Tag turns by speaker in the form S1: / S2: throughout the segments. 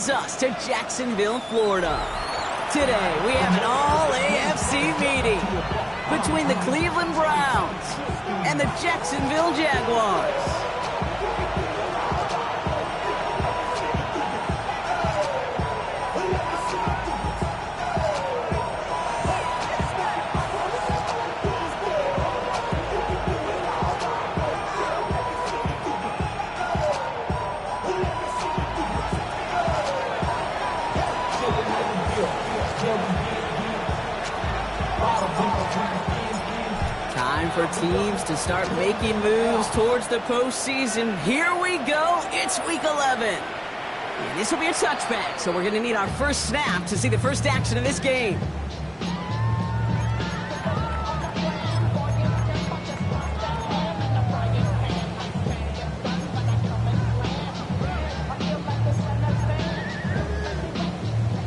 S1: brings us to Jacksonville, Florida. Today, we have an all-AFC meeting between the Cleveland Browns and the Jacksonville Jaguars. Time for teams to start making moves towards the postseason. Here we go. It's week 11. And this will be a touchback, so we're going to need our first snap to see the first action of this game.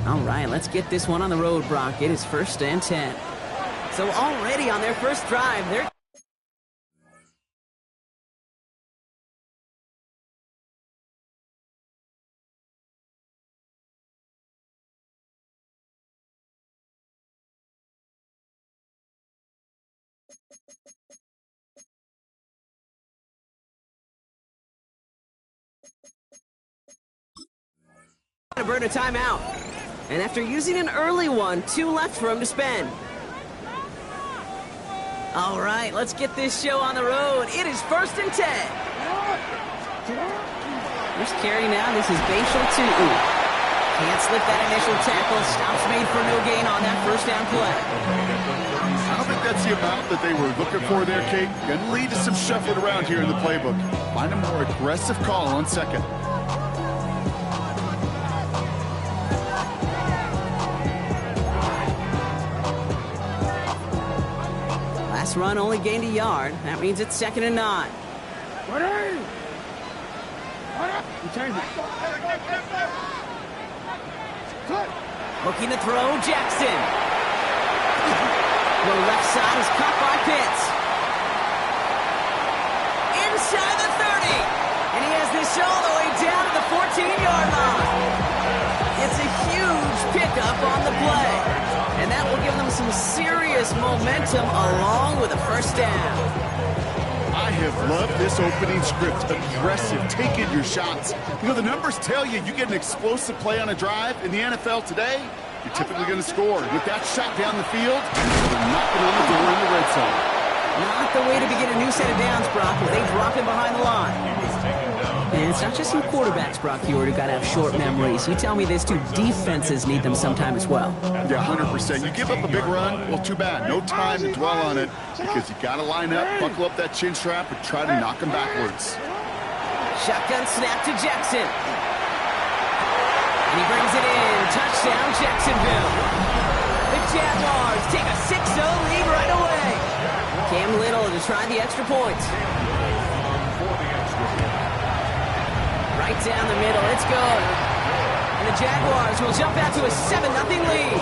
S1: All right, let's get this one on the road, Brock. It is 1st and 10. So already on their first drive, they're... to burn a timeout. And after using an early one, 2 left for him to spend. All right, let's get this show on the road. It is 1st and 10. First carry now. This is Bashal Tutu. Can't slip that initial tackle. Stops made for no gain on that first down play.
S2: I don't think that's the amount that they were looking for there, Kate. Going to lead to some shuffling around here in the playbook. Find a more aggressive call on second.
S1: Last run only gained a yard. That means it's 2nd and 9. Looking to throw, Jackson. The left side is caught by Pitts. Inside the 30. And he has this all the way down to the 14-yard line. It's a huge pickup on the play. And that will give them some serious momentum along with a first down.
S2: I have loved this opening script. Aggressive, taking your shots. You know, the numbers tell you you get an explosive play on a drive in the NFL today, you're typically going to score. With that shot down the field, they're knocking on the door in the red zone.
S1: Not the way to begin a new set of downs, Brock, where they drop in behind the line. And it's not just some quarterbacks, Brock Hewitt, who got to have short memories. You tell me this too, defenses need them sometime as well.
S2: Yeah, 100%. You give up a big run, well, too bad. No time to dwell on it because you got to line up, buckle up that chin strap, and try to knock them backwards.
S1: Shotgun snap to Jackson. And he brings it in. Touchdown, Jacksonville. The Jaguars take a 6-0 lead right away. Cam Little to try the extra points. Right down the middle, it's good. And the Jaguars will jump out to a 7-0 lead.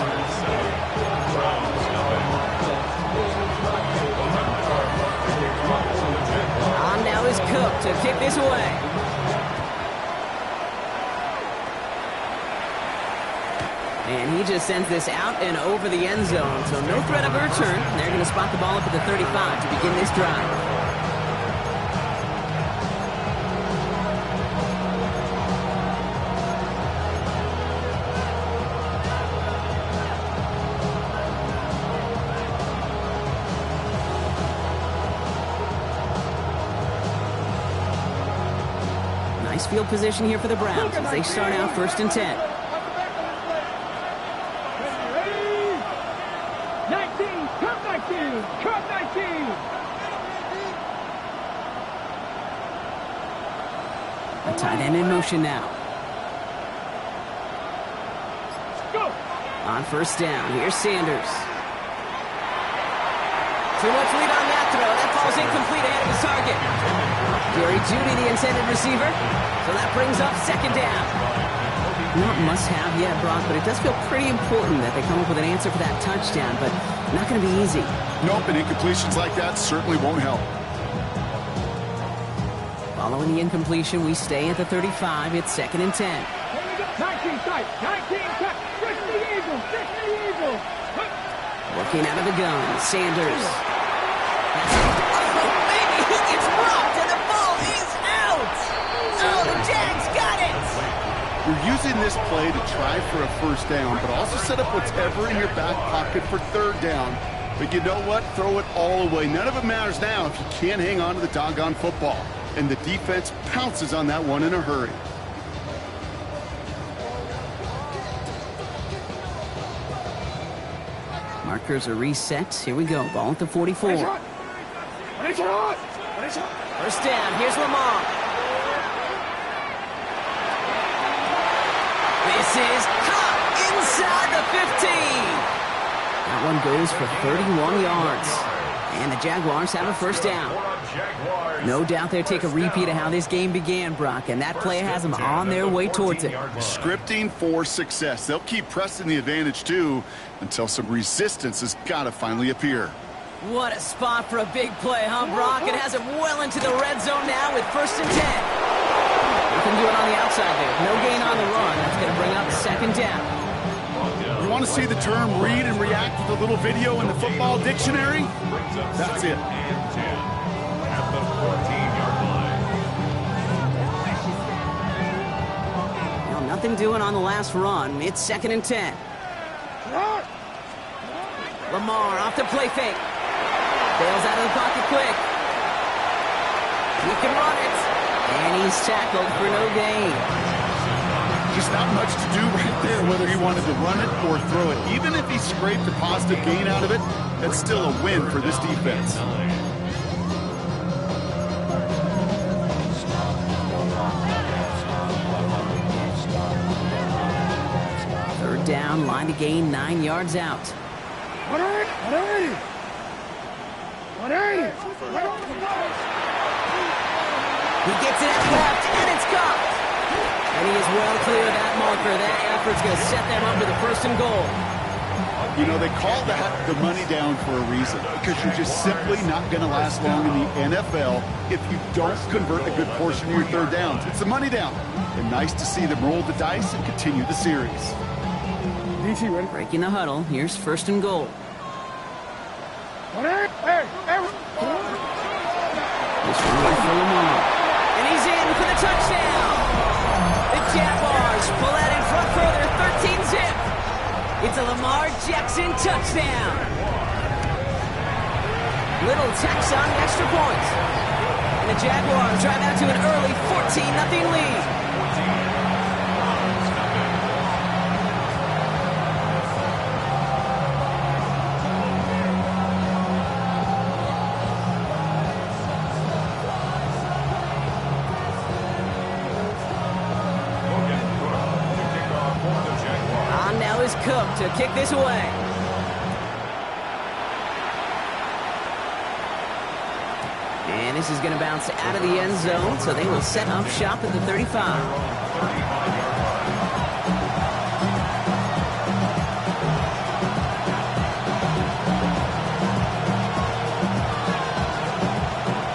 S1: On now is Cook to kick this away. And he just sends this out and over the end zone. So no threat of a return. They're going to spot the ball up at the 35 to begin this drive. Nice field position here for the Browns as they start out 1st and 10.
S3: 19, cut 19, cut 19.
S1: A tight end in motion now.
S3: Go.
S1: On 1st down, here's Sanders. Too much lead on that throw. That falls incomplete ahead of his target. Jerry Jeudy, the intended receiver. So that brings up 2nd down. Not must-have yet, Brock, but it does feel pretty important that they come up with an answer for that touchdown, but not going to be easy.
S2: Nope, and incompletions like that certainly won't help.
S1: Following the incompletion, we stay at the 35. It's 2nd and 10.
S3: right. 19 cut. Fix the eagle. Fix the eagle.
S1: Looking out of the gun, Sanders. Oh, baby, he gets rocked and the ball is out. Oh, the Jags got it.
S2: You're using this play to try for a first down, but also set up whatever in your back pocket for third down. But you know what? Throw it all away. None of it matters now if you can't hang on to the doggone football. And the defense pounces on that one in a hurry.
S1: Markers are reset. Here we go. Ball at the 44. First down. Here's Lamar. This is caught inside the 15. That one goes for 31 yards. And the Jaguars have a first down. No doubt they'll take a repeat of how this game began, Brock, and that play has them on their way towards it.
S2: Scripting for success. They'll keep pressing the advantage, too, until some resistance has got to finally appear.
S1: What a spot for a big play, huh, Brock? It has them well into the red zone now with 1st and 10. You can do it on the outside there. No gain on the run. That's going to bring up 2nd down.
S2: You want to see the term read and react with a little video in the football dictionary? That's it.
S1: Well, nothing doing on the last run. It's 2nd and 10. Lamar off the play fake. Bails out of the pocket quick. He can run it. And he's tackled for no gain.
S2: Just not much to do right there, whether he wanted to run it or throw it. Even if he scraped a positive gain out of it, that's still a win for this defense.
S1: Third down, line to gain 9 yards out.
S3: 180.
S1: He gets it out left, and it's caught. And he is well clear of that marker. That effort's going to set them up with a 1st and goal.
S2: You know, they call that the money down for a reason, because you're just simply not going to last long in the NFL if you don't convert a good portion of your third downs. It's the money down. And nice to see them roll the dice and continue the series.
S1: Breaking the huddle. Here's 1st and goal. This one right for Lamar. And he's in for the touchdown. The Jaguars pull out in front further, 13-zip. It's a Lamar Jackson touchdown. Little tax on the extra point. And the Jaguars drive out to an early 14-0 lead. Cook to kick this away. And this is going to bounce out of the end zone, so they will set up shop at the 35.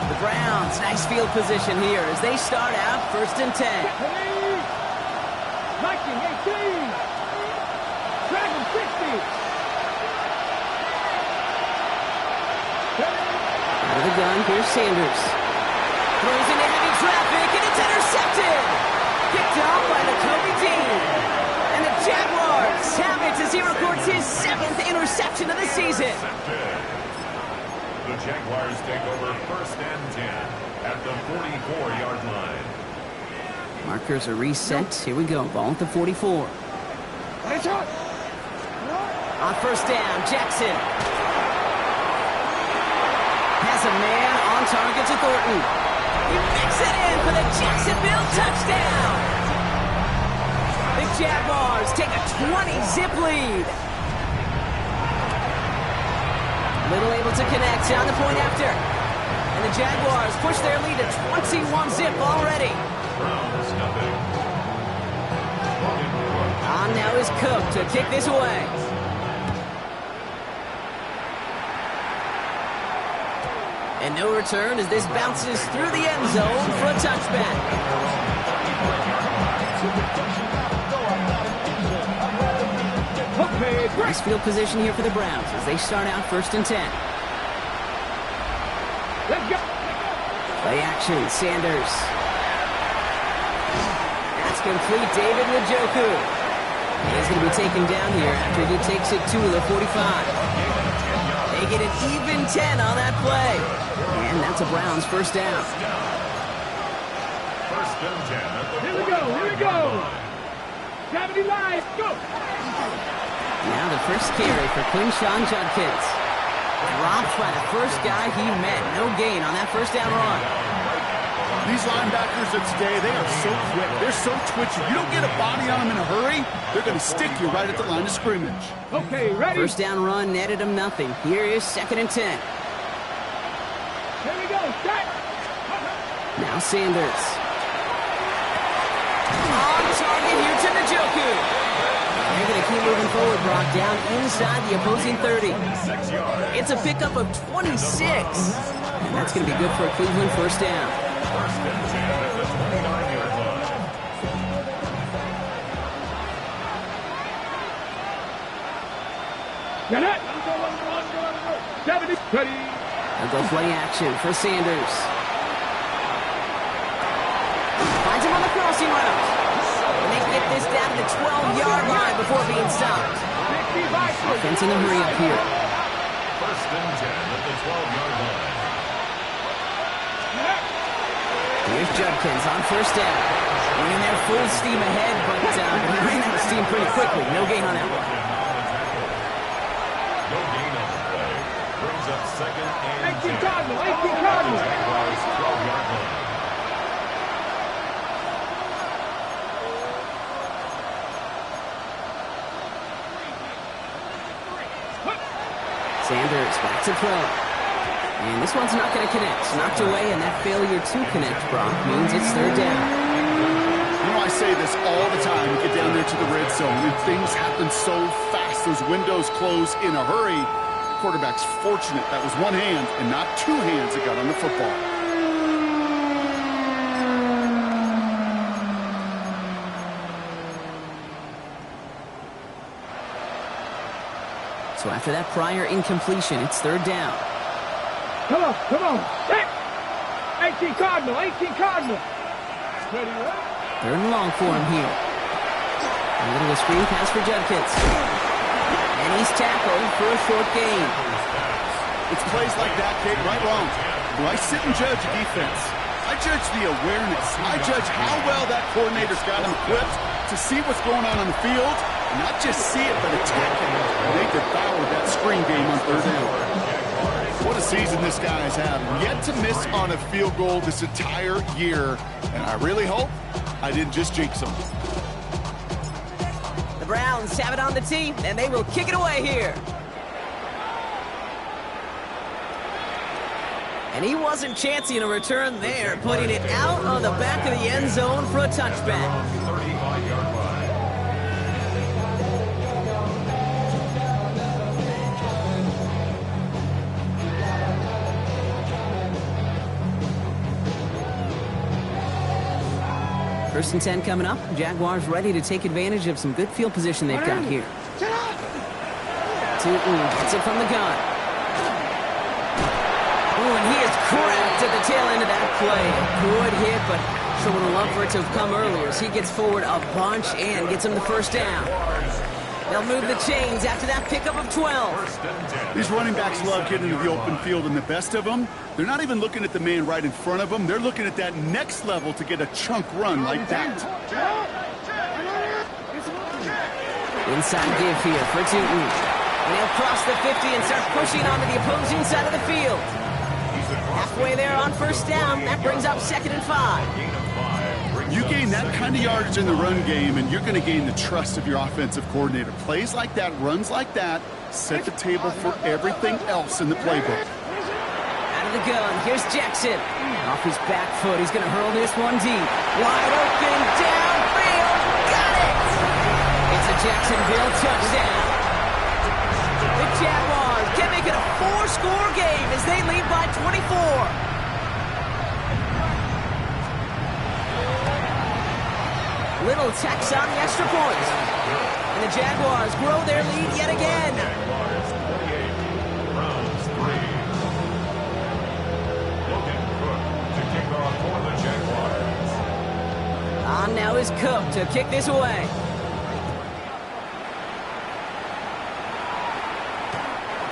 S1: The Browns, nice field position here as they start out 1st and 10.
S3: 19-18.
S1: Out of the gun, here's Sanders. Throws into heavy traffic, and it's intercepted! Picked off by Kobe Dean. And the Jaguars have it as he records his 7th interception of the season.
S4: The Jaguars take over 1st and 10 at the 44-yard line.
S1: Markers are reset. Here we go. Ball at the 44. On 1st down, Jackson. Has a man on target to Thornton. He makes it in for the Jacksonville touchdown. The Jaguars take a 20-zip lead. Little able to connect on the point after. And the Jaguars push their lead to 21-zip already. On now is Cook to kick this away. And no return as this bounces through the end zone for a touchback. Nice field position here for the Browns as they start out 1st and 10.
S3: Let's go.
S1: Play action, Sanders. That's complete, David Njoku. He's going to be taken down here after he takes it to the 45. They get an even 10 on that play. And that's a Browns 1st down.
S4: 1st and 10.
S3: Here we go. Here we go. 70 live. Go.
S1: Now the first carry for Quinshawn Judkins. Dropped by the first guy he met. No gain on that 1st down run.
S2: These linebackers of today, they are so quick. They're so twitchy. You don't get a body on them in a hurry, they're going to stick you right at the line of scrimmage.
S3: Okay, ready?
S1: 1st down run netted him nothing. Here is 2nd and 10.
S3: Here we go. Set.
S1: Now Sanders. On target here to Njoku. They're going to keep moving forward, Brock, down inside the opposing 30.
S4: 6 yards.
S1: It's a pickup of 26. And that's going to be good for a Cleveland 1st down.
S4: 1st and 10 at the 29-yard line.
S3: Get it. 70. Ready.
S1: They'll go play action for Sanders. Finds him on the crossing route. And they get this down to the 12-yard line before being stopped.
S3: 65.
S1: Offense in a hurry up here.
S4: 1st and 10 at the 12-yard line.
S1: Here's Judkins on 1st down. Running there full steam ahead, but he ran out of steam pretty quickly. No gain on that one.
S4: No gain on the play. Brings up 2nd and
S3: 18
S4: 10.
S3: Cardinal. 18 Cardinal.
S4: Jaguars 12-yard line.
S1: Sanders back to throw. And this one's not going to connect. Knocked away, and that failure to connect, Brock, means it's 3rd down.
S2: You know, I say this all the time. You get down there to the red zone, and things happen so fast. Those windows close in a hurry. Quarterback's fortunate that was one hand and not 2 hands that got on the football.
S1: So after that prior incompletion, it's 3rd down.
S3: Come on. Come on. Set. 18 Cardinal. 18 Cardinal. Ready.
S1: 3rd and long for him here. A little of a screen pass for Judkins. And he's tackled for a short gain.
S2: It's plays like that, Kate, right wrong. Do I sit and judge a defense? I judge the awareness. I judge how well that coordinator's got him equipped to see what's going on the field. Not just see it, but attack it. And they devoured that screen game on 3rd down. What a season this guy has had. Yet to miss on a field goal this entire year. And I really hope I didn't just jinx him.
S1: The Browns have it on the tee, and they will kick it away here. And he wasn't chancing a return there, putting it out on the back of the end zone for a touchback.
S4: 35-yard line.
S1: First and 10 coming up. Jaguars ready to take advantage of some good field position they've got here. Tootin gets it from the gun. Oh, and he is cracked at the tail end of that play. Good hit, but sure would have loved for it to have come earlier as he gets forward a bunch and gets him the 1st down. They'll move the chains after that pickup of 12.
S2: These running backs love getting into the open field, and the best of them, they're not even looking at the man right in front of them. They're looking at that next level to get a chunk run like that.
S1: Inside give here for Tootin. And he'll cross the 50 and start pushing onto the opposing side of the field. Halfway there on 1st down. That brings up 2nd and 5.
S2: You gain that kind of yardage in the run game, and you're going to gain the trust of your offensive coordinator. Plays like that, runs like that, set the table for everything else in the playbook.
S1: Out of the gun, here's Jackson. Off his back foot, he's going to hurl this one deep. Wide open, downfield, got it! It's a Jacksonville touchdown. The Jaguars can make it a 4-score game as they lead by 24. Little tax on the extra point. And the Jaguars grow their lead yet again.
S4: Jaguars 28, Browns 3. Logan Cook to kick off for the Jaguars.
S1: On now is Cook to kick this away.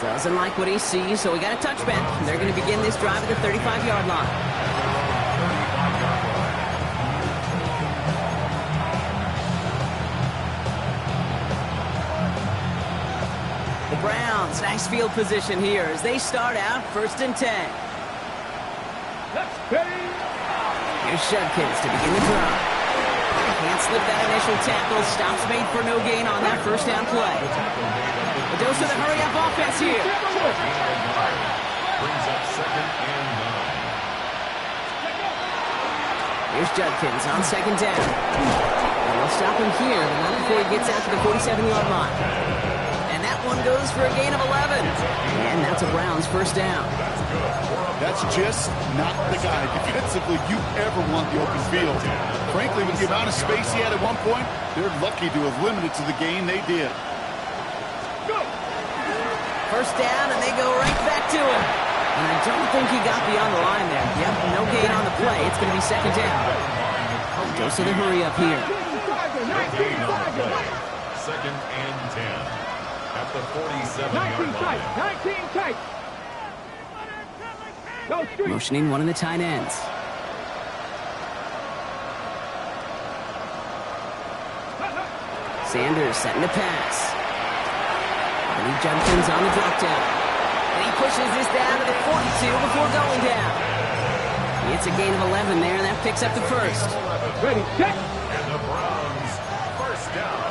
S1: Doesn't like what he sees, so we got a touchback. They're going to begin this drive at the 35-yard line.
S4: 35-yard line.
S1: The Browns, nice field position here as they start out 1st and 10. Here's Judkins to begin the drive. Can't slip that initial tackle. Stops made for no gain on that first down play. A dose of the hurry-up offense here.
S4: Brings up 2nd and 9.
S1: Here's Judkins on 2nd down. And they'll stop him here, but not before he gets out to the 47-yard line. And that one goes for a gain of 11. And that's a Browns first down.
S2: That's just not the guy defensively you ever want the open field. Frankly, with the amount of space he had at one point, they're lucky to have limited to the gain they did.
S1: First down, and they go right back to him. And I don't think he got beyond the line there. Yep, no gain on the play. It's going to be 2nd down. Goes to the hurry up here.
S4: Gain on the play. 2nd and 10. At the 47-yard line.
S3: 19 tight.
S1: Motioning one of the tight ends. Sanders setting to pass. Lee Judkins on the drop down. And he pushes this down to the 42 before going down. It's a gain of 11 there, and that picks up the first.
S3: Ready, set.
S4: And the Browns, first down.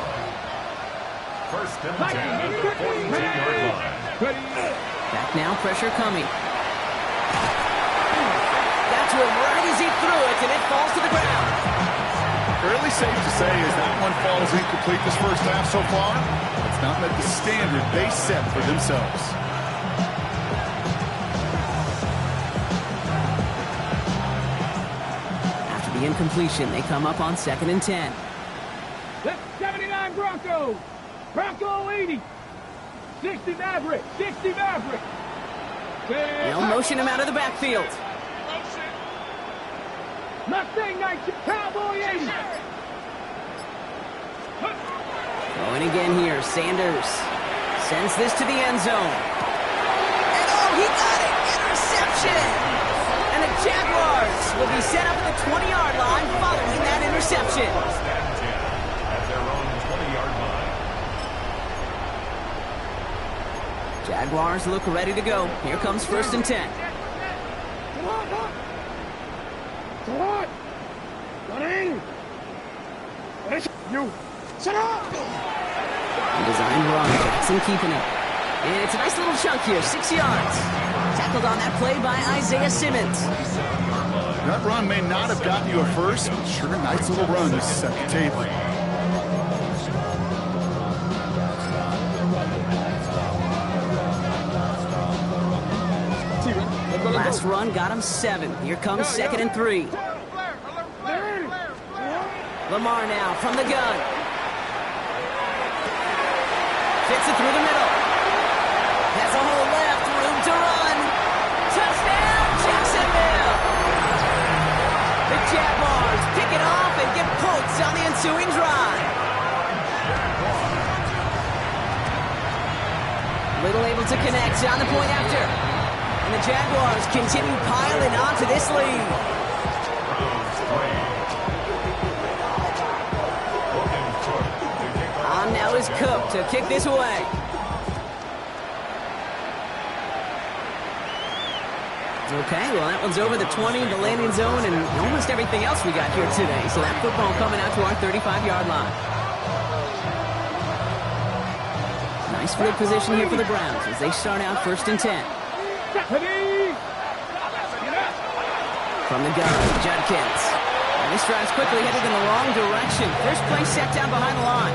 S4: 1st and 10 at the 42-yard line.
S1: Back now, pressure coming. That's where right as he threw it, and it falls to the ground.
S2: Fairly safe to say as that one falls incomplete this first half so far, it's not met the standard they set for themselves.
S1: After the incompletion, they come up on 2nd and 10.
S3: That's 79 Bronco. Bronco 80. 60 Maverick. 60 Maverick.
S1: They'll motion him out of the backfield.
S3: Mustang 19. Cowboy 80.
S1: Going again here, Sanders sends this to the end zone. And oh, he got it! Interception! And the Jaguars will be set up at the 20-yard line following that interception.
S4: 1st and 10 at their own 20-yard line.
S1: Jaguars look ready to go. Here comes 1st and 10.
S3: Come on! Running! You! Shut up!
S1: Designed run, Jackson keeping it. And it's a nice little chunk here, 6 yards. Tackled on that play by Isaiah Simmons.
S2: That run may not have gotten you a first, but sure, nice little run to set the table.
S1: Last run got him 7. Here comes 2nd and 3. Lamar now from the gun. Fits it through the middle. Has a hole left, room to run. Touchdown, Jacksonville! The Jaguars pick it off and get points on the ensuing drive. Little able to connect on the point after. And the Jaguars continue piling onto this lead. On now is Cook to kick this away. Okay, well, that one's over the 20, the landing zone, and almost everything else we got here today. So that football coming out to our 35-yard line. Nice field position here for the Browns as they start out 1st and 10. From the gun, Judkins. And this drive's quickly headed in the wrong direction. First play set down behind the line.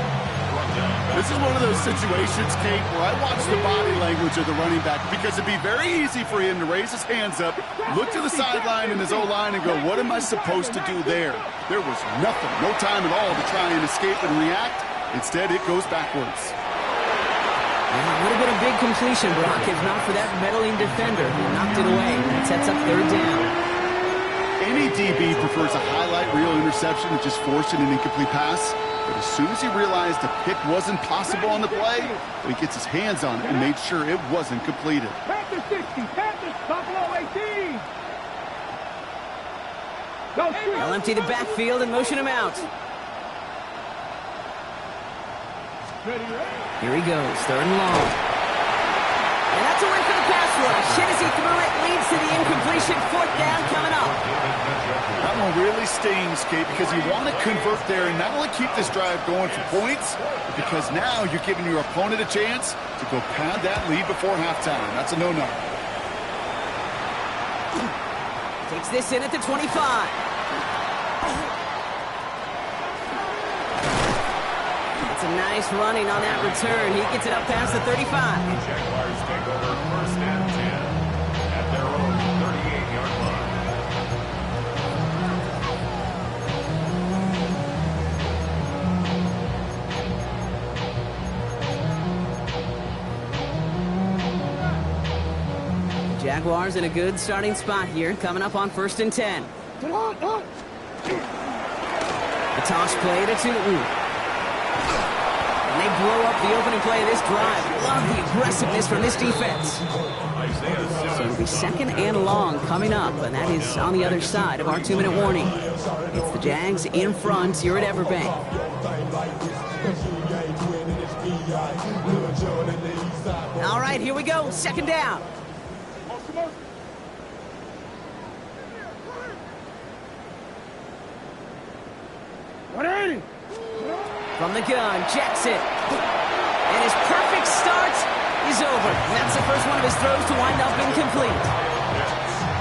S2: This is one of those situations, Kate, where I watch the body language of the running back because it'd be very easy for him to raise his hands up, look to the sideline in his O-line and go, what am I supposed to do there? There was nothing, no time at all to try and escape and react. Instead, it goes backwards.
S1: Yeah, it would have been a big completion, Brock, if not for that meddling defender who knocked it away. That sets up third down.
S2: Any DB prefers a highlight reel interception to just forcing an incomplete pass. But as soon as he realized a pick wasn't possible on the play, he gets his hands on it and made sure it wasn't completed.
S3: Panthers 60, Panthers, Buffalo 18. Go street.
S1: They'll empty the backfield and motion him out. Here he goes, third and long. And that's away for the pass rush. Hit as he threw it, leads to the incompletion. Fourth down coming up.
S2: That one really stings, Kate, because you want to convert there and not only keep this drive going for points, but because now you're giving your opponent a chance to go pad that lead before halftime. That's a no-no.
S1: Takes this in at the 25. It's a nice running on that return. He gets it up past the 35.
S4: Jaguars take over first and 10 at their own 38-yard line.
S1: Jaguars in a good starting spot here, coming up on first and 10. The toss play to Tootin. And they blow up the opening play of this drive. Love the aggressiveness from this defense. So it'll be second and long coming up, and that is on the other side of our 2-minute warning. It's the Jags in front here at Everbank. All right, here we go. Second down. From the gun, Jackson. And his perfect start is over. And that's the first one of his throws to wind up incomplete.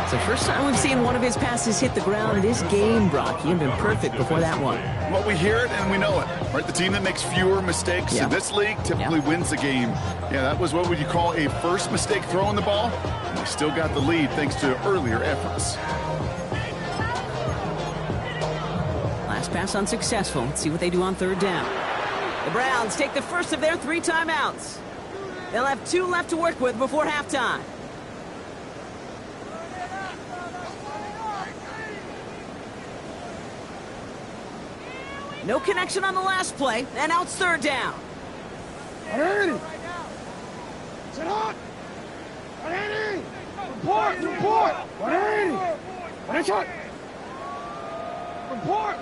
S1: It's the first time we've seen one of his passes hit the ground this game, Brock. He had been perfect before that one.
S2: Well, we hear it and we know it, right? The team that makes fewer mistakes in this league typically wins the game. Yeah, that was what would you call a first mistake throwing the ball. And they still got the lead thanks to earlier efforts.
S1: Last pass unsuccessful. Let's see what they do on third down. The Browns take the first of their 3 timeouts. They'll have 2 left to work with before halftime. No connection on the last play, and now it's third down.
S3: Report! Report! Report!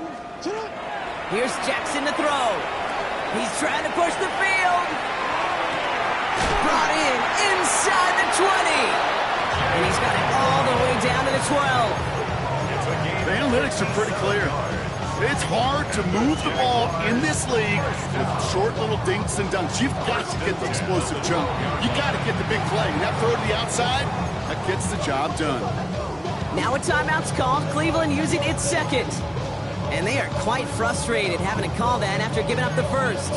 S1: Here's Jackson to throw. He's trying to push the field. Brought in inside the 20. And he's got it all the way down to the 12.
S2: The analytics are pretty clear. It's hard to move the ball in this league with short little dinks and dunks. You've got to get the explosive jump. You got to get the big play. And that throw to the outside, that gets the job done.
S1: Now a timeout's called. Cleveland using its second. And they are quite frustrated having to call that after giving up the first.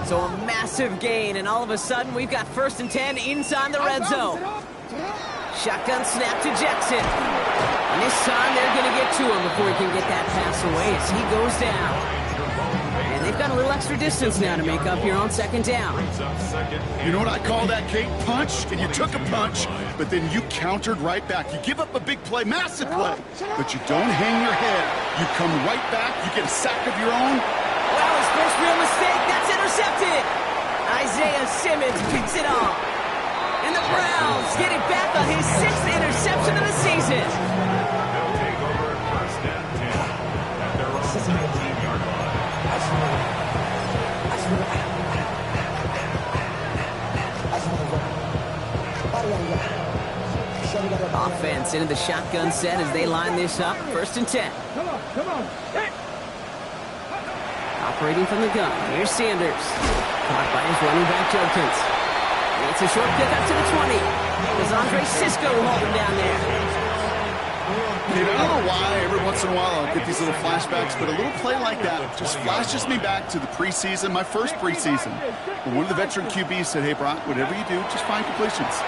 S1: So a massive gain, and all of a sudden we've got first and 10 inside the red zone. Shotgun snap to Jackson. And this time they're going to get to him before he can get that pass away as he goes down. And they've got a little extra distance now to make up here on second down.
S2: You know what I call that, Kate? Punch, and you took a punch, but then you countered right back. You give up a big play, massive play, but you don't hang your head. You come right back, you get a sack of your own.
S1: Well, his first real mistake, that's intercepted. Isaiah Simmons picks it off. And the Browns get it back on his 6th interception of the season.
S4: They'll take over first and 10 at their own 19-yard line.
S1: Offense into the shotgun set as they line this up. First and 10.
S3: Come on. Hey.
S1: Operating from the gun. Here's Sanders. Caught by his running back, Jokins. It's a short pick up to the 20. As Andre Cisco hold him down there.
S2: I don't know why every once in a while I'll get these little flashbacks, but a little play like that just flashes me back to the preseason, my first preseason. When one of the veteran QBs said, hey, Brock, whatever you do, just find completions.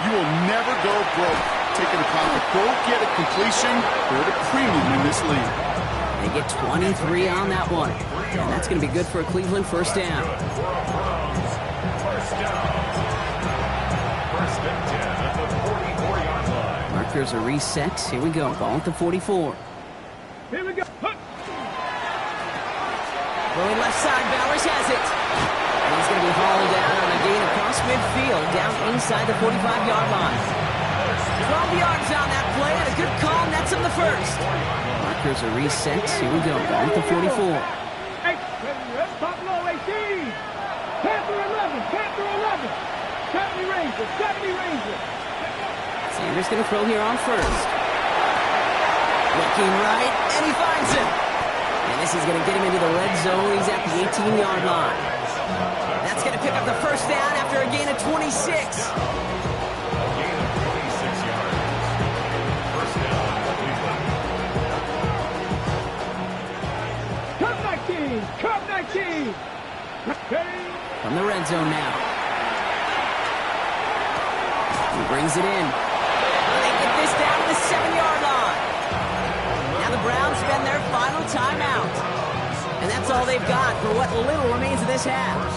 S2: You will never go broke taking a profit. Go get a completion. They're at a premium in this league.
S1: And They get 23 on that one. And that's going to be good for a Cleveland first down.
S4: First down. First and 10 at the 44-yard line.
S1: Markers are reset. Here we go. Ball at the 44.
S3: Here we go.
S1: Going left side, Bowers has it. And he's going to be hauled down on a gain across midfield, down inside the 45-yard line. 12 yards on that play, and a good call nets him the first. Markers are reset. Here we go. Ball at the 44.
S3: Top low, 18. Panther 11. Panther 11. 70 Ranger. 70 Ranger.
S1: Sanders going to throw here on first. Looking right, and he finds him. And this is going to get him into the red zone. He's at the 18-yard line. That's going to pick up the first down after a gain of 26.
S3: Cup 19!
S1: From the red zone now. He brings it in. They get this down to the 7-yard line. Now the Browns spend their final timeout. And that's all they've got for what little remains of this half.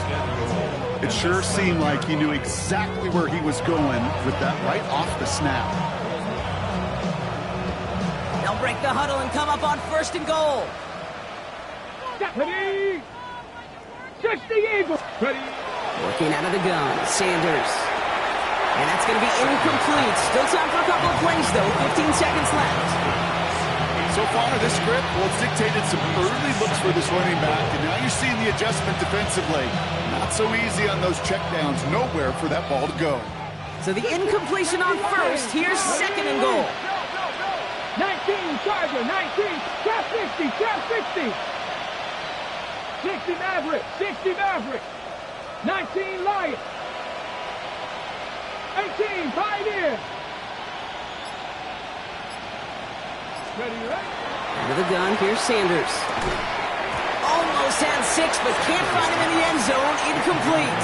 S2: It sure seemed like he knew exactly where he was going with that right off the snap.
S1: They'll break the huddle and come up on first and goal.
S3: Ready? 60 Eagles. Ready?
S1: Working out of the gun, Sanders. And that's going to be incomplete. Still time for a couple of plays, though. 15 seconds left.
S2: So far, this script, well, it's dictated some early looks for this running back, and now you're seeing the adjustment defensively. Not so easy on those checkdowns. Nowhere for that ball to go.
S1: So the incompletion on first. Here's second and goal.
S3: 19 Charger. 19. Trap 60. Trap 60. 60 Maverick, 60 Maverick, 19 Lion, 18 Pioneer. Ready, right?
S1: Into the gun, here's Sanders. Almost had 6, but can't find him in the end zone. Incomplete.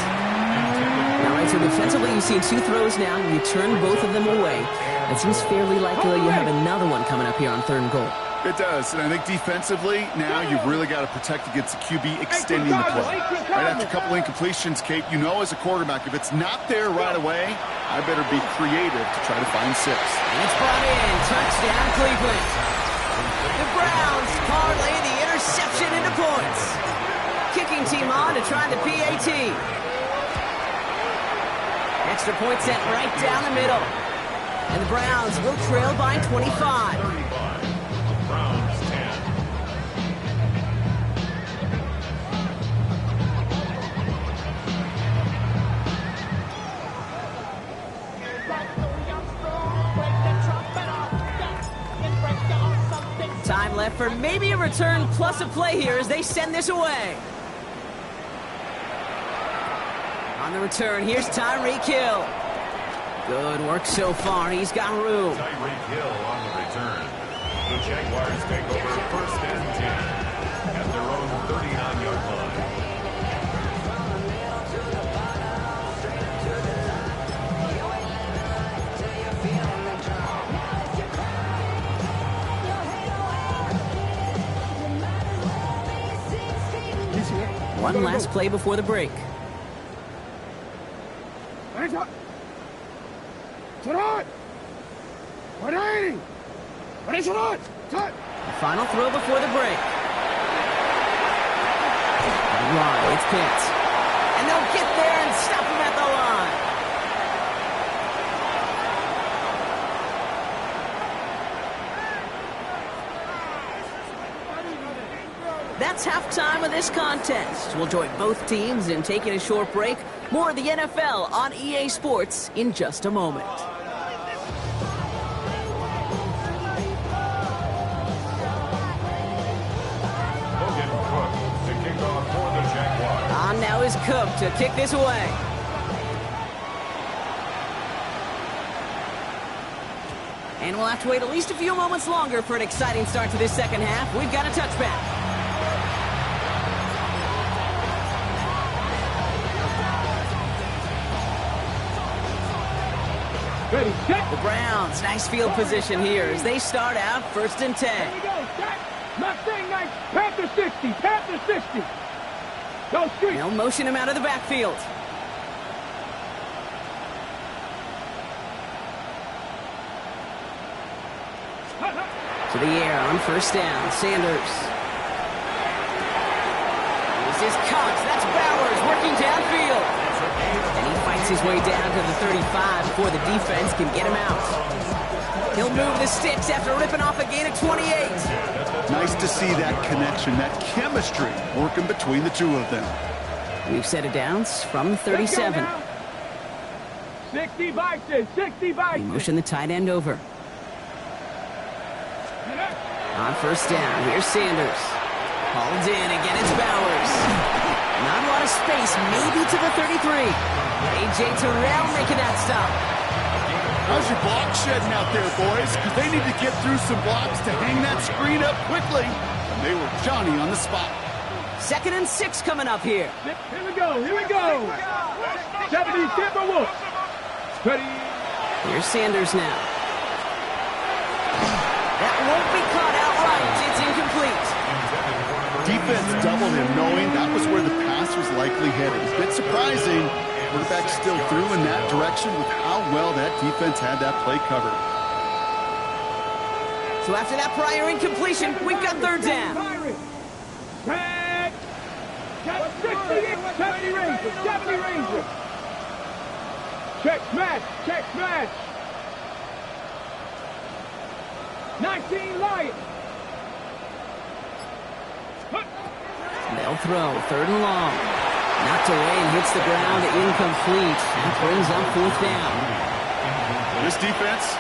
S1: All right, so defensively, you've seen 2 throws now. You turn both of them away. It seems fairly likely you have another one coming up here on third and goal.
S2: It does, and I think defensively, now you've really got to protect against the QB extending the play. Right after a couple incompletions, Kate, you know as a quarterback, if it's not there right away, I better be creative to try to find 6.
S1: And it's brought in. Touchdown, Cleveland. The Browns parlay the interception into points. Kicking team on to try the PAT. Extra point sent right down the middle. And the Browns will trail by 25.
S4: Browns 10.
S1: Time left for maybe a return plus a play here as they send this away. On the return, here's Tyreek Hill. Good work so far. He's got room.
S4: Tyreek Hill on the return. The Jaguars take over first and 10 at their own 39-yard line.
S1: One last play before the break. The final throw before the break. Right, it's Pitts. And they'll get there and stop him at the line. That's halftime of this contest. We'll join both teams in taking a short break. More of the NFL on EA Sports in just a moment. On now is Cook to kick this away. And we'll have to wait at least a few moments longer for an exciting start to this second half. We've got a touchback.
S3: Ready, set.
S1: The Browns, nice field position here as they start out first and 10.
S3: Here we go, set. Mustang 9, Panther 60, Panther 60. Go street.
S1: They'll motion him out of the backfield. To the air on first down. Sanders. This is Cox. That's Bowers working downfield. And he fights his way down to the 35 before the defense can get him out. He'll move the sticks after ripping off a gain of 28.
S2: Nice to see that connection, that chemistry working between the two of them.
S1: We've set it downs from the 37.
S3: 60 Bison, 60 Bison.
S1: We motion the tight end over. On first down, here's Sanders. Hauled in, again it's Bowers. Not a lot of space, maybe to the 33. A.J. Terrell making that stop.
S2: How's your block shedding out there, boys? Because they need to get through some blocks to hang that screen up quickly. And they were Johnny on the spot.
S1: 2nd and 6 coming up here.
S3: Here we go, here we go. 70 Timberwolves. Ready.
S1: Here's Sanders now. That won't be caught outright. It's incomplete.
S2: Defense doubled him, knowing that was where the pass was likely headed. A bit surprising. Quarterback still threw in that direction with how well that defense had that play covered.
S1: So after that prior incompletion, we've got 3rd down.
S3: 70 Ranger, 70 Ranger. Check smash, check smash. 19 Lions.
S1: They'll throw 3rd and long. Knocked away and hits the ground, incomplete. And brings up 4th down.
S2: This defense,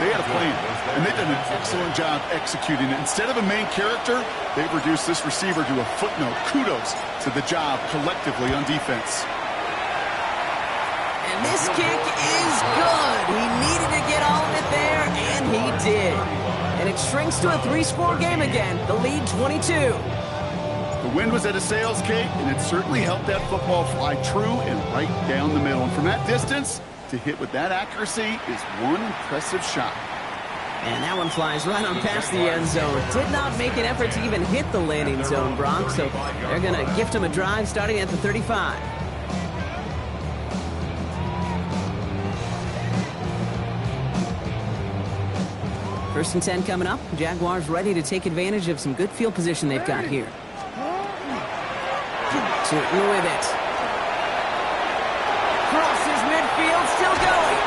S2: they had a plan. And they've done an excellent job executing it. Instead of a main character, they've reduced this receiver to a footnote. Kudos to the job collectively on defense.
S1: And this kick is good. He needed to get all of it there, and he did. And it shrinks to a 3-score game again. The lead 22.
S2: The wind was at a sails, Kate, and it certainly helped that football fly true and right down the middle. And from that distance, to hit with that accuracy is one impressive shot.
S1: And that one flies right on past the end zone. Did not make an effort to even hit the landing zone, Brock. So they're going to gift him a drive starting at the 35. First and 10 coming up. Jaguars ready to take advantage of some good field position they've got here. Shooting with it. Crosses midfield, still going.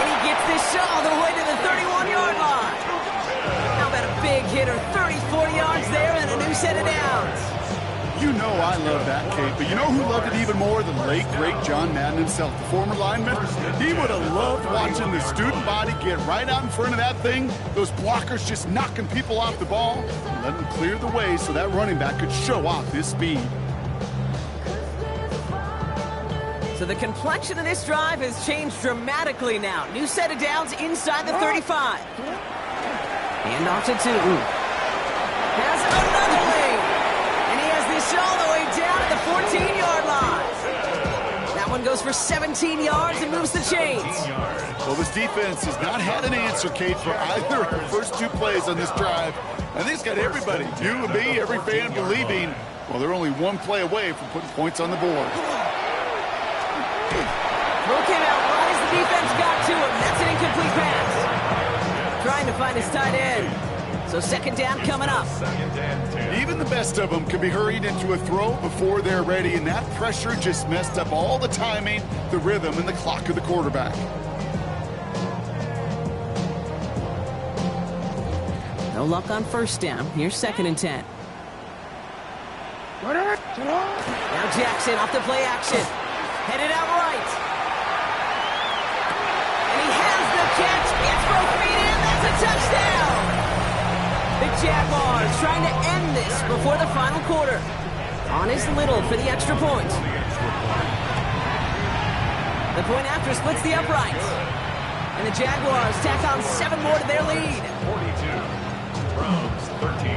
S1: And he gets this shot all the way to the 31-yard line. How about a big hitter, 34 yards there and a new set of downs.
S2: You know I love that, Kate, but you know who loved it even more? The late, great John Madden himself, the former lineman. He would have loved watching the student body get right out in front of that thing, those blockers just knocking people off the ball, and let them clear the way so that running back could show off his speed.
S1: So the complexion of this drive has changed dramatically now. New set of downs inside the 35. Hand off to Tootin. Has another lane. And he has this all the way down at the 14-yard line. That one goes for 17 yards and moves the chains.
S2: Well, this defense has not had an answer, Kate, for either of the first 2 plays on this drive. I think it's got everybody, you and me, every fan believing, well, they're only 1 play away from putting points on the board.
S1: Throw came out right as the defense got to him. That's an incomplete pass. Trying to find his tight end. So 2nd down coming up.
S2: Even the best of them can be hurried into a throw before they're ready, and that pressure just messed up all the timing, the rhythm, and the clock of the quarterback.
S1: No luck on first down. Here's 2nd and 10. Now Jackson off the play action. Headed out right. And he has the catch. Gets both feet in. That's a touchdown. The Jaguars trying to end this before the final quarter. On is Little for the extra point. The point after splits the uprights. And the Jaguars tack on 7 more to their lead.
S4: 42. Browns 13.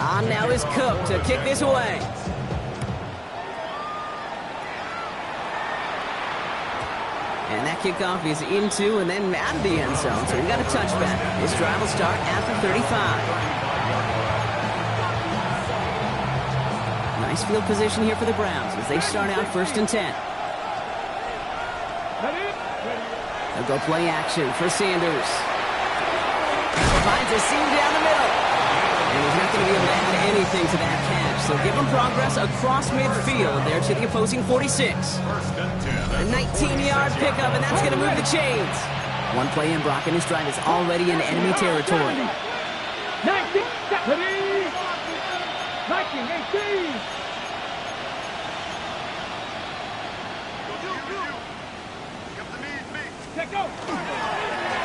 S1: On now is Cook to kick this away. And that kickoff is into and then out of the end zone. So we've got a touchback. This drive will start at the 35. Nice field position here for the Browns as they start out 1st and 10. They'll go play action for Sanders. Finds a seam down the middle. And he's not going to be able to add anything to that catch. So give him progress across midfield there to the opposing 46. A 19-yard pickup, and that's going to move the chains. One play in, Brock, and his drive is already in enemy territory.
S3: 19, 18.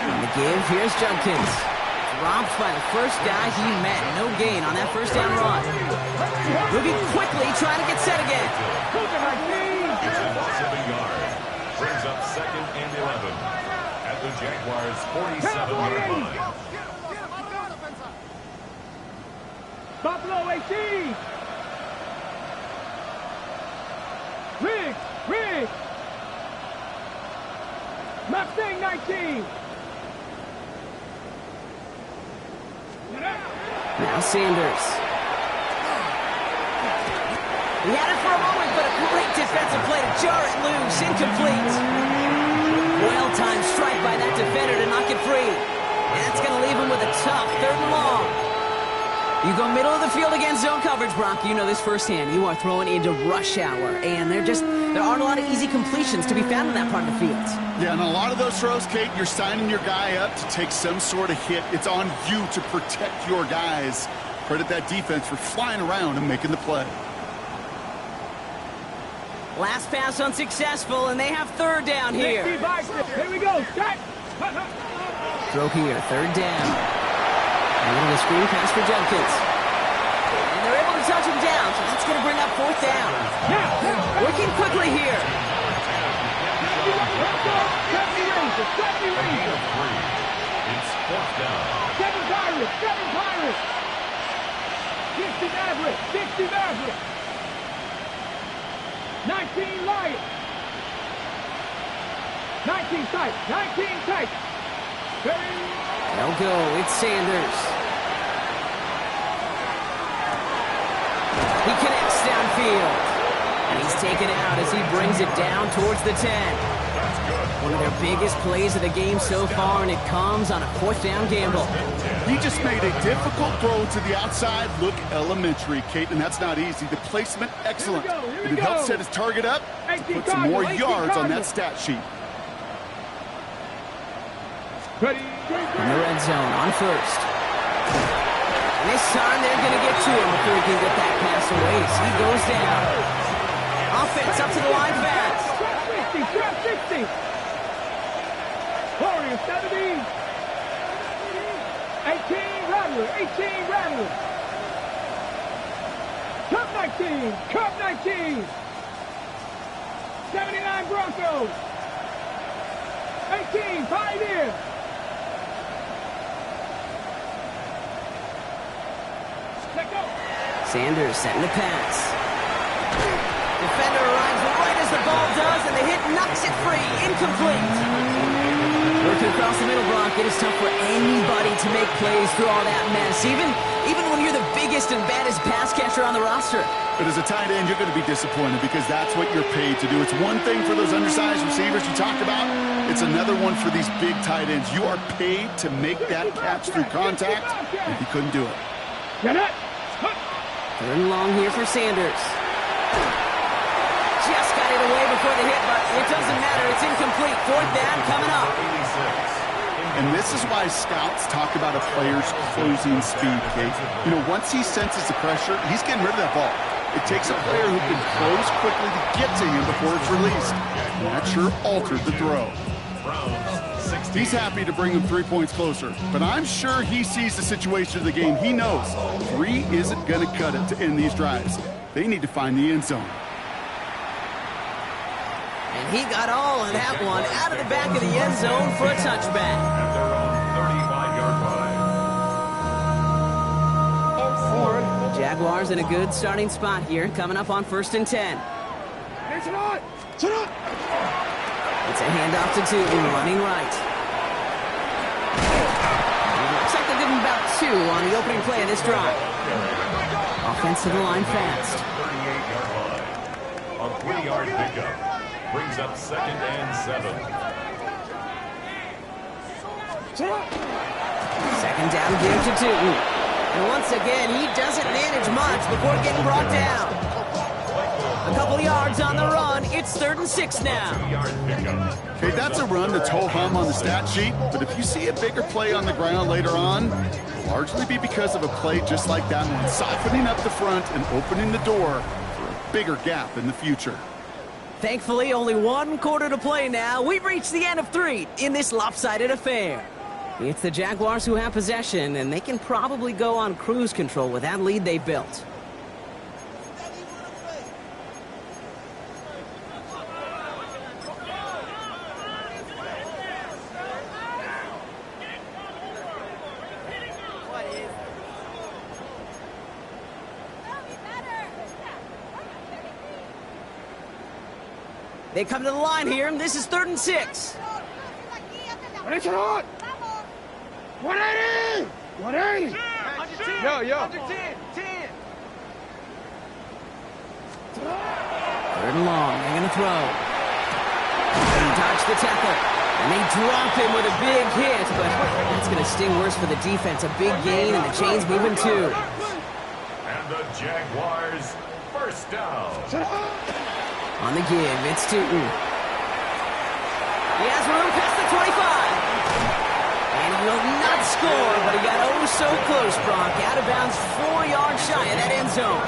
S1: On the give, here's Judkins. Dropped by the first guy he met. No gain on that first down run. Moving quickly, trying to get set again.
S4: It's a loss of a yard. Brings up 2nd and 11 at the Jaguars' 47-yard line.
S3: Buffalo 18. Riggs. Mustang 19.
S1: Now Sanders. He had it for a moment, but a great defensive play to jar it loose. Incomplete. Well-timed strike by that defender to knock it free. And that's going to leave him with a tough 3rd and long. You go middle of the field against zone coverage, Brock. You know this firsthand. You are throwing into rush hour, and there aren't a lot of easy completions to be found in that part of the field.
S2: Yeah, and a lot of those throws, Kate, you're signing your guy up to take some sort of hit. It's on you to protect your guys. Credit that defense for flying around and making the play.
S1: Last pass unsuccessful, and they have 3rd down here.
S3: Here we go. Set.
S1: Throw here, 3rd down. And a screen pass for Judkins. And they're able to touch him down, so that's going to bring up 4th down. Working quickly here.
S4: It's 4th down.
S3: 7 Pirates. 60 Mavericks. 19 Lions. 19 tight.
S1: They'll go. It's Sanders. He connects downfield. And he's taken out as he brings it down towards the 10. One of their biggest plays of the game so far, and it comes on a 4th down gamble.
S2: He just made a difficult throw to the outside look elementary, Kate, and that's not easy. The placement, excellent. And it helped set his target up to put some more yards on that stat sheet.
S3: Ready.
S1: In the red zone on 1st. And this time they're going to get to him before he can get that pass away. So he goes down. Offense up to the line fast.
S3: 60. Warriors 70. 18 Rattler. Cup 19. 79 Broncos. 18 Pioneers.
S1: Sanders setting the pass. Defender arrives right as the ball does, and the hit knocks it free. Incomplete. Working across the middle, Brock, it is tough for anybody to make plays through all that mess, even when you're the biggest and baddest pass catcher on the roster.
S2: But as a tight end, you're going to be disappointed because that's what you're paid to do. It's one thing for those undersized receivers you talked about. It's another one for these big tight ends. You are paid to make that catch through contact, and he couldn't do it.
S1: 3rd and long here for Sanders. Just got it away before the hit, but it doesn't matter. It's incomplete. 4th down coming up.
S2: And this is why scouts talk about a player's closing speed, Kate. You know, once he senses the pressure, he's getting rid of that ball. It takes a player who can close quickly to get to him before it's released. And that sure altered the throw. He's happy to bring him 3 points closer, but I'm sure he sees the situation of the game. He knows 3 isn't going to cut it to end these drives. They need to find the end zone.
S1: And he got all of that one out of the back of the end zone for a touchback.
S4: At their own 35-yard line.
S1: Jaguars in a good starting spot here, coming up on 1st and 10. It's a handoff to Tootin, running right. Looks like they're giving about 2 on the opening play of this drive. Offensive line fast.
S4: 38-yard line. A 3-yard pickup brings up 2nd and 7.
S1: Second down give to Tootin. And once again, he doesn't manage much before getting brought down. A couple yards on the run. It's 3rd and 6 now.
S2: Okay, that's a run that's ho-hum on the stat sheet, but if you see a bigger play on the ground later on, it'll largely be because of a play just like that one, softening up the front and opening the door for a bigger gap in the future.
S1: Thankfully, only 1 quarter to play now. We've reached the end of 3 in this lopsided affair. It's the Jaguars who have possession, and they can probably go on cruise control with that lead they built. They come to the line here, and this is 3rd and 6.
S3: 180! 180! Yo.
S1: 3rd and long, they're going to throw. They dodge the tackle, and they drop him with a big hit, but that's going to sting worse for the defense. A big gain, and the chain's moving too.
S4: And the Jaguars, first down.
S1: On the give, it's Tootin. He has room past the 25. And he will not score, but he got oh so close, Brock. Out of bounds 4 yards shy of that end zone.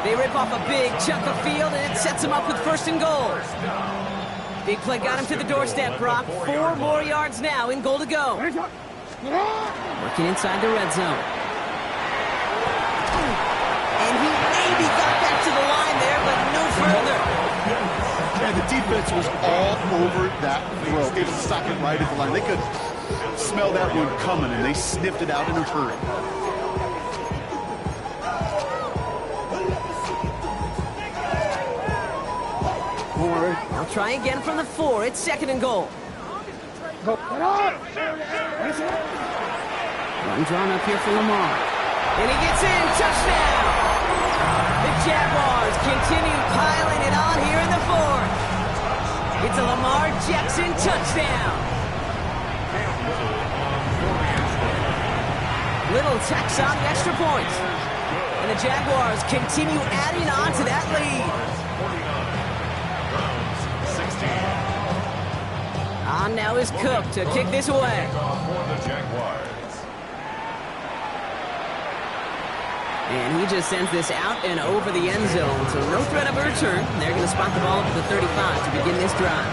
S1: They rip off a big chunk of field, and it sets him up with 1st and goal. Big play got him to the doorstep, Brock. 4 more yards now in goal to go. Working inside the red zone. And he maybe got back to the line there, but no further.
S2: And the defense was all over that throw. They just stopped it right at the line. They could smell that one coming, and they sniffed it out in a hurry.
S1: They'll try again from the 4. It's 2nd and goal. Run drawn up here for Lamar. And he gets in. Touchdown! The Jaguars continue piling it on here in the 4th. It's a Lamar Jackson touchdown. Little tacks on the extra point. And the Jaguars continue adding on to that lead.
S4: 49. Browns, 16.
S1: On now is Cook to kick this away.
S4: For the Jaguars.
S1: And he just sends this out and over the end zone. So no threat of a return. They're going to spot the ball up at the 35 to begin this drive.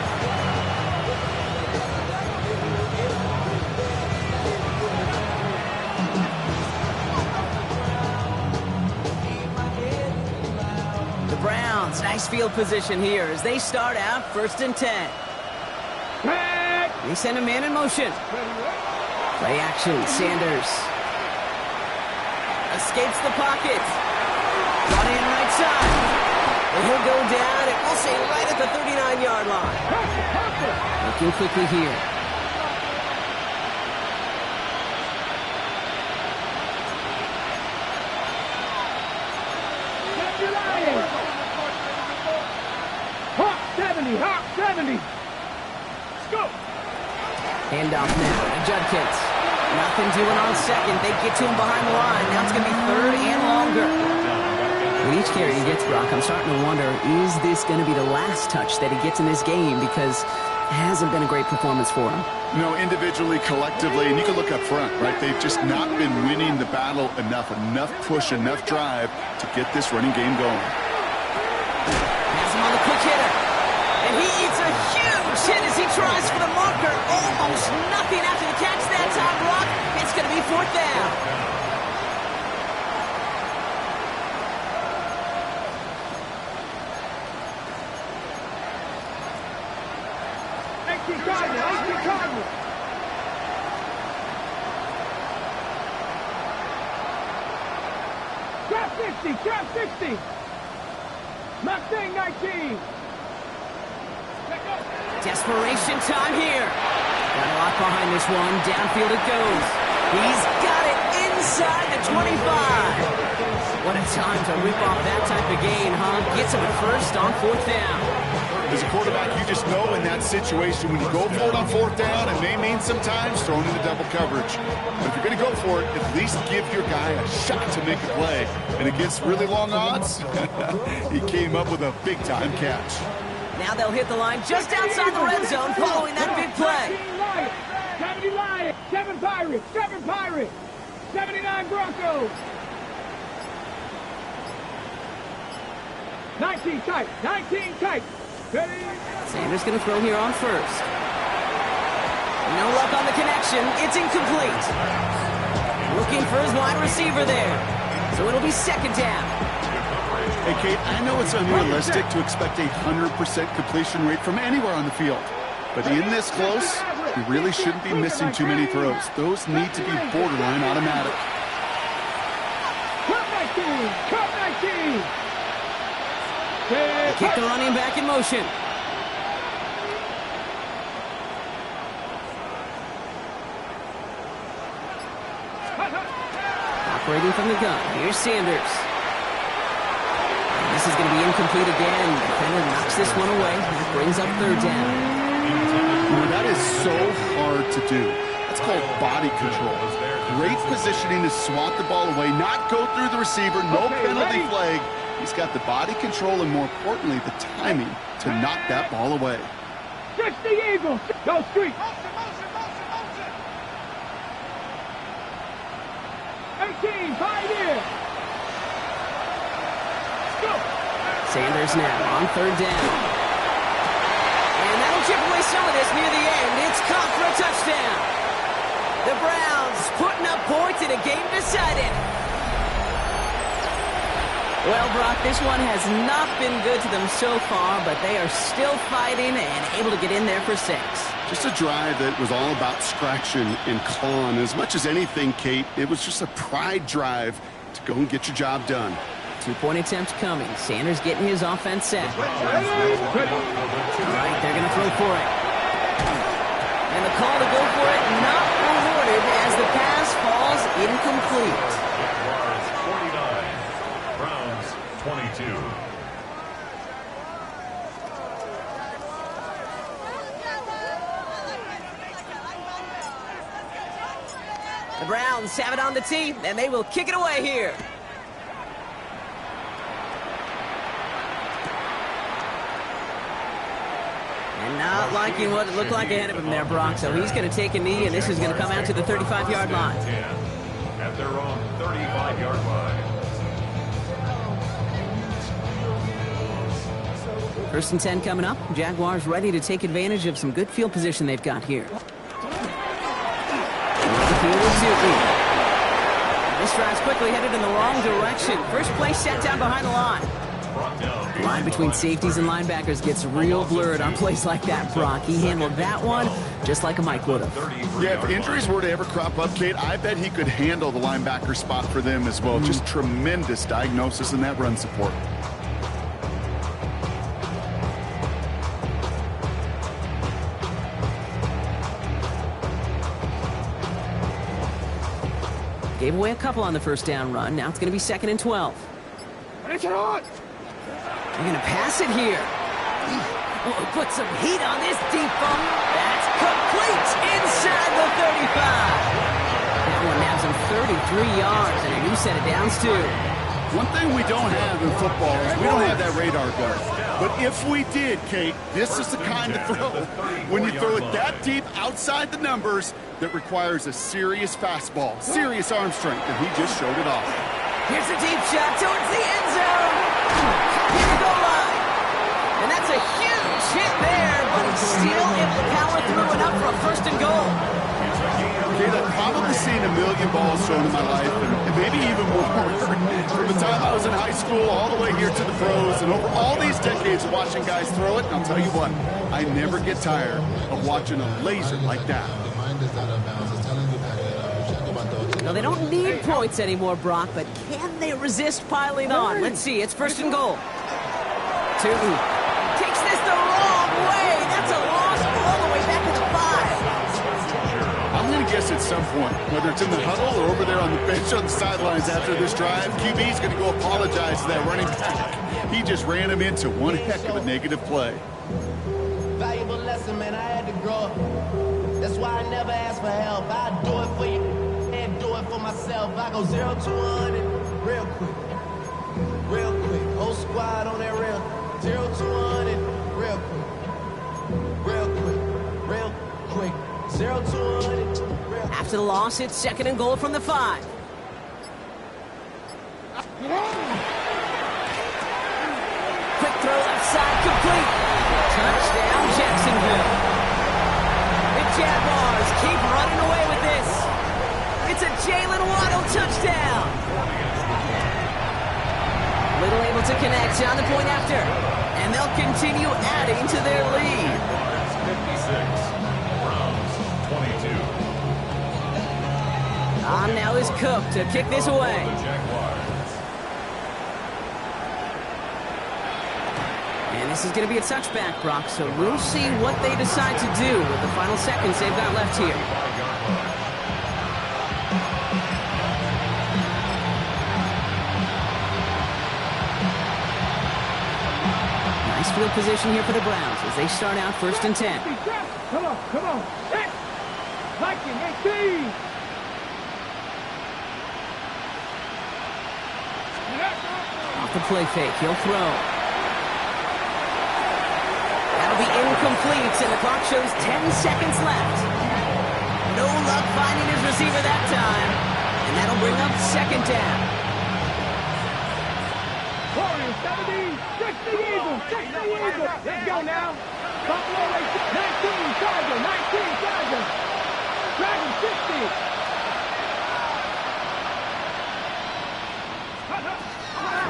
S1: The Browns, nice field position here as they start out 1st and 10. They send a man in motion. Play action, Sanders. Escapes the pocket. Brought in right side. And he'll go down, and we'll say right at the 39-yard line. Looking quickly here.
S3: Hawk 70. Let's go.
S1: Handoff now to Judkins. Nothing doing on 2nd. They get to him behind the line. Now it's going to be 3rd and longer. With each carry he gets, Brock, I'm starting to wonder, is this going to be the last touch that he gets in this game? Because it hasn't been a great performance for him.
S2: You know, individually, collectively, and you can look up front, right? They've just not been winning the battle enough push, enough drive to get this running game going.
S1: Has him on the quick hitter. And he eats a huge hit as he tries for the marker. Almost nothing after the catch that time, Brock. It's going to be 4th down.
S3: Cardinal. Trap 60. Mustang 19.
S1: Desperation time here. Got a lot behind this one. Downfield it goes. He's got it inside the 25. What a time to rip off that type of gain, huh? Gets him at first on 4th down.
S2: As a quarterback, you just know in that situation when you go for it on 4th down, it may mean sometimes throwing into double coverage. But if you're going to go for it, at least give your guy a shot to make a play. And against really long odds, he came up with a big-time catch.
S1: Now they'll hit the line just outside the red zone following that big play.
S3: 70 Lions, 7 Pirates, 7 Pirates, 79 Broncos. 19 tight, 19 tight. Ready?
S1: Sanders going to throw here on 1st. No luck on the connection. It's incomplete. Looking for his wide receiver there. So it'll be 2nd down.
S2: Hey, Kate, I know it's unrealistic to expect a 100% completion rate from anywhere on the field. But in this close, you really shouldn't be missing too many throws. Those need to be borderline automatic.
S3: Cut 19, cut 19.
S1: They kick the running back in motion. Operating from the gun. Here's Sanders. And this is going to be incomplete again. Defender knocks this one away. That brings up 3rd down.
S2: You know, that is so hard to do. That's called body control. Great positioning to swat the ball away, not go through the receiver, no penalty flag. He's got the body control and, more importantly, the timing to knock that ball away.
S3: 60 Eagles. Go street. 18, Pioneer. Go.
S1: Sanders now on 3rd down. And that'll chip away some of this near the end. It's caught for a touchdown. The Browns putting up points in a game decided. Well, Brock, this one has not been good to them so far, but they are still fighting and able to get in there for 6.
S2: Just a drive that was all about scratching and clawing. As much as anything, Kate, it was just a pride drive to go and get your job done.
S1: 2-point attempt coming. Sanders getting his offense set. All right, they're going to throw for it. And the call to go for it not rewarded as the pass falls incomplete.
S4: 22.
S1: The Browns have it on the tee, and they will kick it away here. And not liking what it looked like ahead of him there, Brock. So he's going to take a knee, and this is going to come out to the 35-yard line.
S4: At their own 35-yard line.
S1: 1st and 10 coming up. Jaguars ready to take advantage of some good field position they've got here. This drive's quickly headed in the wrong direction. First play set down behind the line. The line between safeties and linebackers gets real blurred on plays like that, Brock. He handled that one just like a Mike would have.
S2: Yeah, if injuries were to ever crop up, Kate, I bet he could handle the linebacker spot for them as well. Just tremendous diagnosis in that run support.
S1: Gave away a couple on the 1st down run. Now it's going to be 2nd and 12.
S3: It's on.
S1: They're going to pass it here. Oh, put some heat on this deep ball. That's complete inside the 35. That one nabs him 33 yards and a new set of downs, too.
S2: One thing we don't have in football is we don't have that radar gun. But if we did, Kate, this is the kind of throw, when you throw it that deep outside the numbers, that requires a serious fastball, serious arm strength, and he just showed it off.
S1: Here's a deep shot towards the end zone. Here we go line. And that's a huge hit there, but he's still able to power through and up for a 1st and goal.
S2: Kate, I've probably seen a million balls thrown in my life, and maybe even more. From the time I was in high school all the way here to the pros, and over all these decades of watching guys throw it, and I'll tell you what, I never get tired of watching a laser like that.
S1: No, they don't need points anymore, Brock, but can they resist piling on? Let's see. It's 1st and goal. 2. Takes this the wrong way. That's a loss
S2: guess at some point, whether it's in the huddle or over there on the bench on the sidelines after this drive, QB's going to go apologize to that running back. He just ran him into one heck of a negative play.
S5: Valuable lesson, man. I had to grow up. That's why I never ask for help. I do it for you and do it for myself. I go 0 to 100 real quick. Real quick. Whole squad on that real. 0 to 100 real quick. Real quick. Real quick. 0 to 100 real quick.
S1: After the loss, it's 2nd and goal from the 5. Quick throw left side, complete. Touchdown, Jacksonville. The Jaguars keep running away with this. It's a Jalen Waddle touchdown. Little able to connect on the point after. And they'll continue adding to their lead.
S4: 56, Browns 22.
S1: On now is Cook to kick this away.
S4: The Jaguars.
S1: And this is going to be a touchback, Brock, so we'll see what they decide to do with the final seconds they've got left here. Nice field position here for the Browns as they start out 1st and 10.
S3: Come on, come on. Hey! Viking, 18!
S1: Off the play fake, he'll throw. That'll be incomplete, and the clock shows 10 seconds left. No luck finding his receiver that time, and that'll bring up 2nd down.
S3: Warriors, 70, 60 Eagles, 60 Eagles. Let's go now. Buffalo, 19 Chargers, 19 Chargers. Dragon, 60.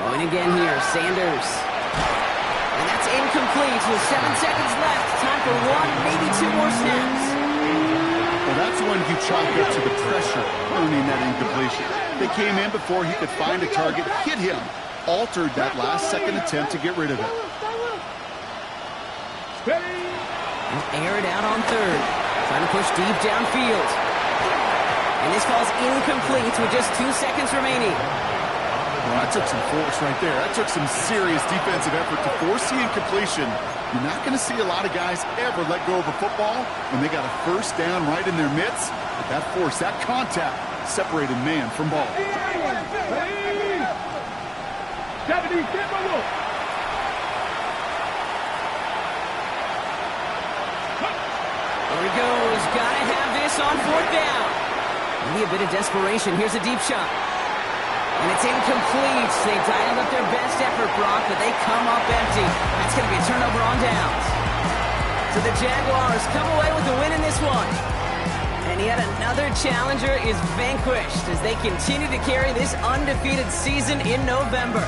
S1: Going again here, Sanders. And that's incomplete with 7 seconds left. Time for 1, maybe 2 more snaps.
S2: Well, that's when you chalk up to the pressure earning that incompletion. They came in before he could find a target, hit him, altered that last-second attempt to get rid of it.
S1: And air it out on 3rd. Trying to push deep downfield. And this falls incomplete with just 2 seconds remaining.
S2: Well, that took some force right there. That took some serious defensive effort to force the incompletion. You're not going to see a lot of guys ever let go of a football when they got a 1st down right in their midst. But that force, that contact, separated man from ball.
S3: 70,
S1: There he goes. Gotta have this on 4th down. Maybe a bit of desperation. Here's a deep shot. And it's incomplete. They dialed up their best effort, Brock, but they come up empty. That's going to be a turnover on downs. So the Jaguars come away with the win in this one. And yet another challenger is vanquished as they continue to carry this undefeated season in November.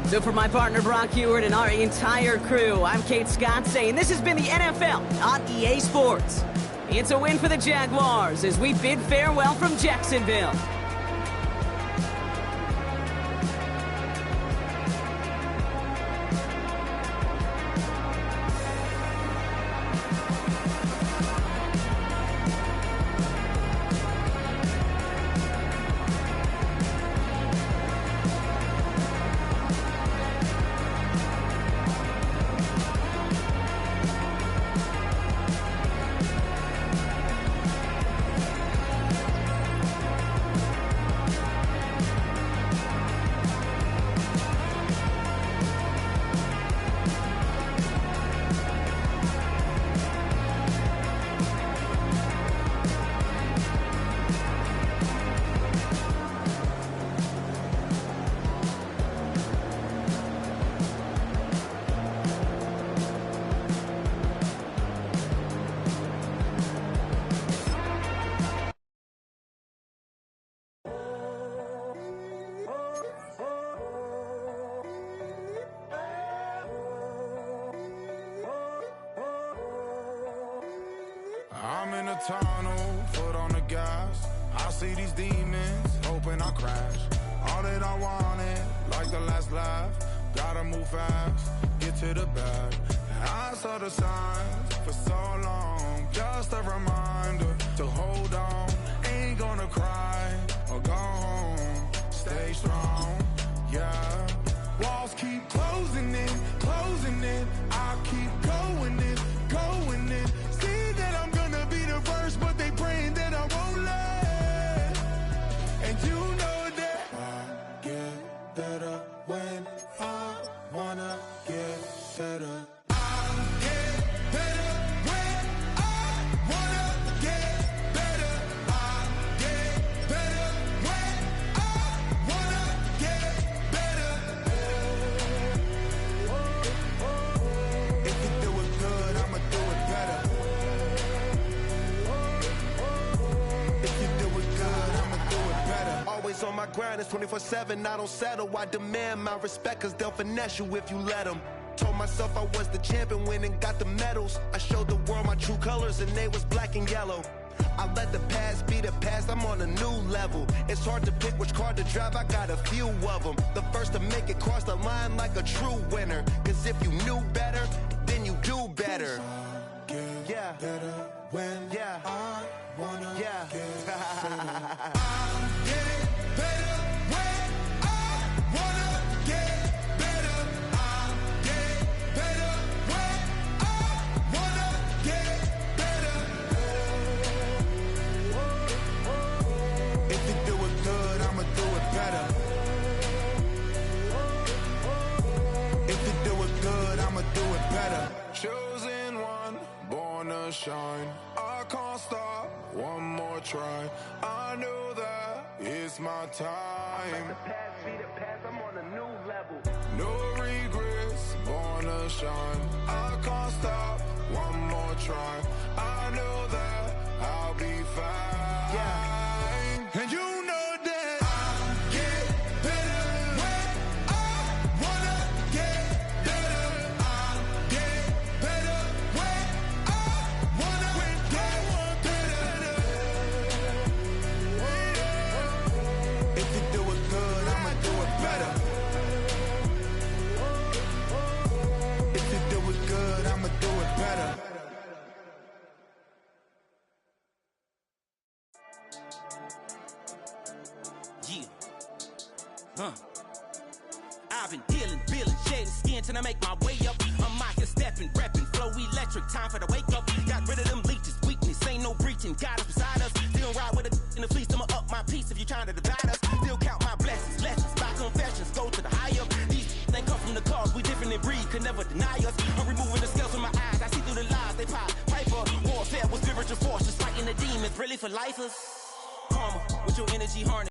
S1: So for my partner Brock Heward and our entire crew, I'm Kate Scott saying this has been the NFL on EA Sports. It's a win for the Jaguars as we bid farewell from Jacksonville.
S6: I'm in a tunnel, foot on the gas. I see these demons, hoping I crash. All that I wanted, like the last laugh. Gotta move fast, get to the bag. I saw the signs for so long, just a reminder to hold on. Ain't gonna cry or go home. Stay strong, yeah. Walls keep closing in, closing in. I keep going in, going in. See that I'm gonna be the first, but they praying that I won't let. And you know that I get better when I wanna get better.
S7: On my grind, it's 24/7, I don't settle. I demand my respect, cause they'll finesse you if you let them. Told myself I was the champion, went and got the medals. I showed the world my true colors, and they was black and yellow. I let the past be the past, I'm on a new level. It's hard to pick which car to drive, I got a few of them. The first to make it cross the line like a true winner. Cause if you knew better, then you do better. Yeah. Better when I wanna get better. Chosen one, born to shine. I can't stop, one more try. I know that it's my time. Let the past be the past, I'm on a new level. No regrets, born to shine. I can't stop, one more try. I know that I'll be fine. Yeah. And you know that I get better when I wanna get better. I get better when I wanna get better. If you do it good, I'ma do it better. If you do it good, I'ma do it better.
S8: I've been dealing, feeling, shedding skin till I make my way up. I'm out here stepping, repping, flow electric, time for the wake up. Got rid of them leeches, weakness, ain't no breaching. God is beside us, still ride with a in the fleece. I'ma up my piece if you're trying to divide us. Still count my blessings, lessons, by confessions, go to the higher. These they come from the cause, we different in breed, could never deny us. I'm removing the scales from my eyes, I see through the lies they pop. Piper, warfare with spiritual force, just fighting the demons, really for lifers. Karma, with your energy harness.